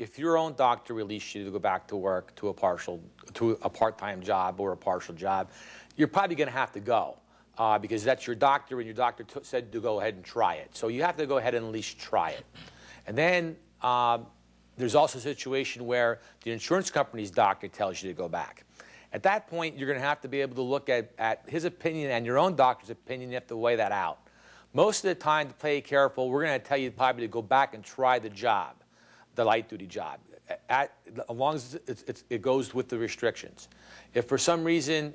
if your own doctor released you to go back to work to a part-time job or a partial job, you're probably going to have to go because that's your doctor, and your doctor said to go ahead and try it. So you have to go ahead and at least try it. And then there's also a situation where the insurance company's doctor tells you to go back. At that point, you're going to have to be able to look at his opinion and your own doctor's opinion. You have to weigh that out. Most of the time, to play careful, we're going to tell you probably to go back and try the job, the light-duty job, as long as it goes with the restrictions. If for some reason,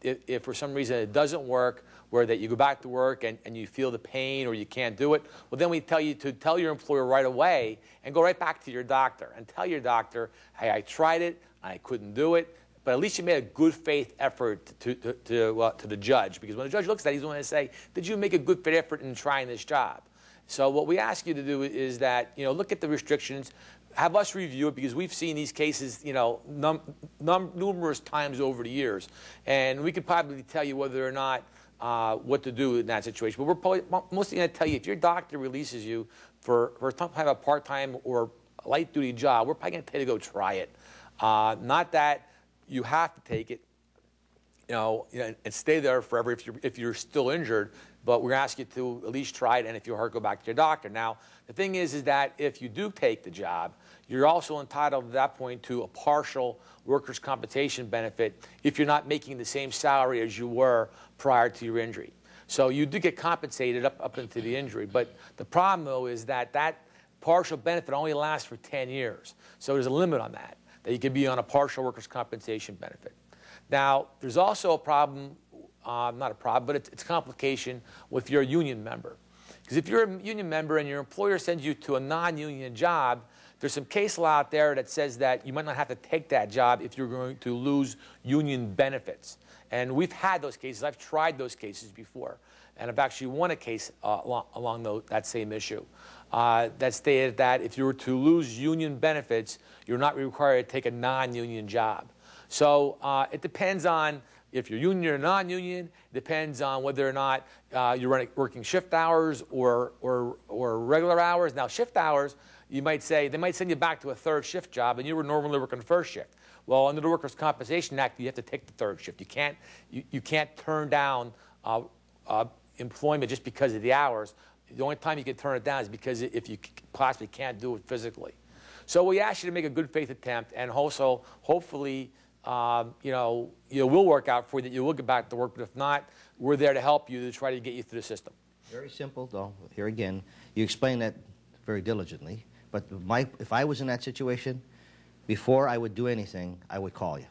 if for some reason it doesn't work, where that you go back to work and you feel the pain or you can't do it, well, then we tell you to tell your employer right away and go right back to your doctor and tell your doctor, hey, I tried it, I couldn't do it. But at least you made a good faith effort to the judge, because when the judge looks at it, he's going to say, did you make a good faith effort in trying this job? So what we ask you to do is that, look at the restrictions, have us review it, because we've seen these cases, numerous times over the years, and we could probably tell you whether or not what to do in that situation. But we're probably mostly going to tell you, if your doctor releases you for have a part-time or light-duty job, we're probably going to tell you to go try it. Not that you have to take it, and stay there forever if you're still injured. But we're going to ask you to at least try it, and if you're hurt, go back to your doctor. Now, the thing is that if you do take the job, you're also entitled at that point to a partial workers' compensation benefit if you're not making the same salary as you were prior to your injury. So you do get compensated up into the injury. But the problem, though, is that partial benefit only lasts for 10 years. So there's a limit on that you can be on a partial workers' compensation benefit. Now, there's also a problem, not a problem, but it's a complication with your union member. Because if you're a union member and your employer sends you to a non-union job, there's some case law out there that says that you might not have to take that job if you're going to lose union benefits. And we've had those cases. I've tried those cases before. And I've actually won a case along that same issue that stated that if you were to lose union benefits, you're not required to take a non-union job. So it depends on if you're union or non-union. It depends on whether or not you're working shift hours or regular hours. Now, shift hours, they might send you back to a third shift job, and you were normally working first shift. Well, under the Workers' Compensation Act, you have to take the third shift. You can't turn down employment just because of the hours. The only time you can turn it down is because if you possibly can't do it physically. So we ask you to make a good faith attempt, and also hopefully will work out for you, that you will get back to work. But if not, we're there to help you to try to get you through the system. Very simple, though. Here again, you explain that very diligently. But if I was in that situation, before I would do anything, I would call you.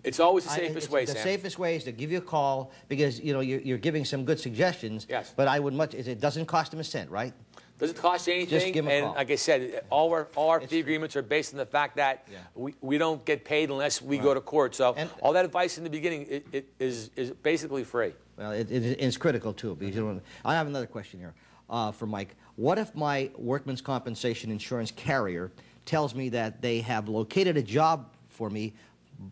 It's always the safest way, Sam. The safest way is to give you a call, because you're giving some good suggestions. Yes. But it doesn't cost them a cent, right? Doesn't cost you anything. Just give them a call. Like I said, all our fee agreements are based on the fact that we don't get paid unless we go to court. So all that advice in the beginning it is basically free. Well, it's critical too, because I have another question here for Mike. What if my workman's compensation insurance carrier tells me that they have located a job for me,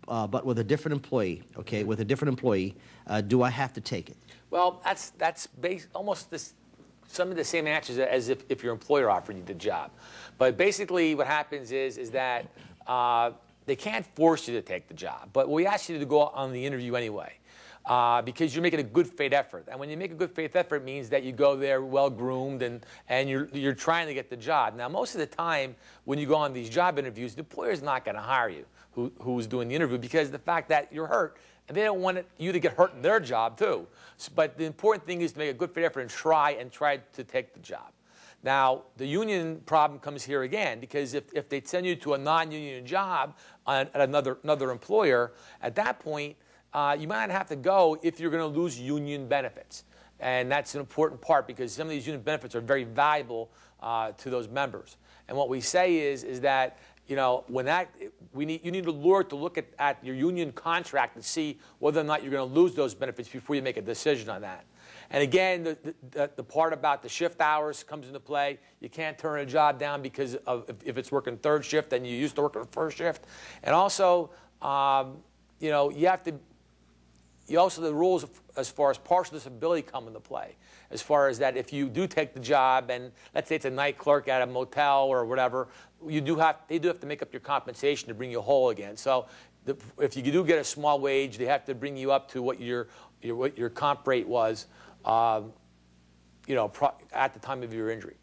but with a different employee? Okay, with a different employee, do I have to take it? Well, that's almost some of the same answers as if your employer offered you the job. But basically what happens is that they can't force you to take the job. But we ask you to go on the interview anyway because you're making a good faith effort. And when you make a good faith effort, it means that you go there well-groomed and you're trying to get the job. Now, most of the time when you go on these job interviews, the employer's not going to hire you who's doing the interview, because of the fact that you're hurt. And they don't want you to get hurt in their job, too. But the important thing is to make a good faith effort and try to take the job. Now, the union problem comes here again, because if they send you to a non-union job at another employer, at that point, you might have to go if you're going to lose union benefits. And that's an important part, because some of these union benefits are very valuable to those members. And what we say is that when you need a lawyer to look at your union contract and see whether or not you're going to lose those benefits before you make a decision on that. And again, the part about the shift hours comes into play. You can't turn a job down because of if it's working third shift and you used to work on first shift. And also, you have to you also, the rules as far as partial disability come into play. As far as that, if you do take the job, and let's say it's a night clerk at a motel or whatever, they do have to make up your compensation to bring you whole again. So if you do get a small wage, they have to bring you up to what your comp rate was, at the time of your injury.